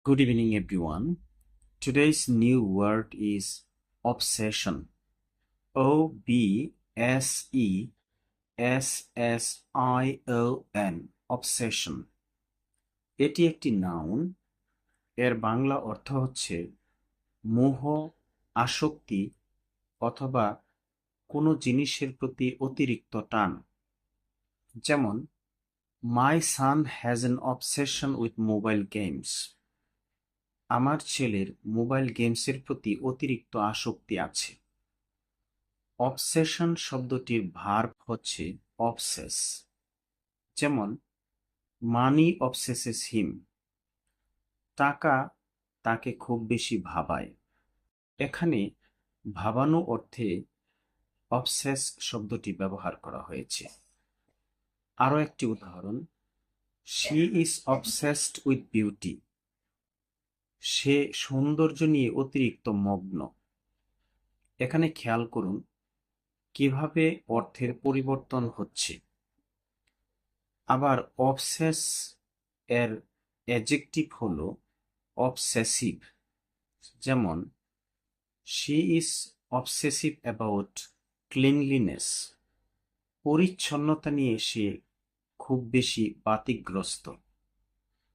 Good evening, everyone. Today's new word is obsession. OBSESSION. Obsession. এটি একটি noun. এর বাংলা অর্থ হচ্ছে মোহ, আসক্তি অথবা কোনো জিনিসের প্রতি অতিরিক্ত টান। যেমন, My son has an obsession with mobile games. আমার ছেলের মোবাইল গেমসের প্রতি অতিরিক্ত আসক্তি আছে। অবসেশন শব্দটির ভার্ব হচ্ছে অবসেস। যেমন, মানি অবসেসেস হিম। টাকা তাকে খুব বেশি ভাবায়। এখানে ভাবানো অর্থে অবসেস শব্দটি ব্যবহার করা হয়েছে। আরও একটি উদাহরণ, she is obsessed with beauty. সে সৌন্দর্য নিয়ে অতিরিক্ত মগ্ন। এখানে খেয়াল করুন কিভাবে অর্থের পরিবর্তন হচ্ছে। আবার অবসেস এর অ্যাডজেক্টিভ হলো অবসেসিভ। যেমন, she is obsessive about cleanliness. পরিচ্ছন্নতা নিয়ে সে খুব বেশি বাতিগ্রস্ত।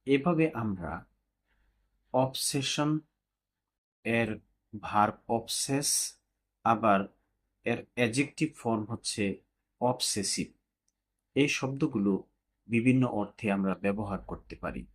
এভাবে আমরা অবসেশন এর ভার্ব অবসেস, আবার এর অ্যাডজেক্টিভ ফর্ম হচ্ছে অবসেসিভ, এই শব্দগুলো বিভিন্ন অর্থে আমরা ব্যবহার করতে পারি।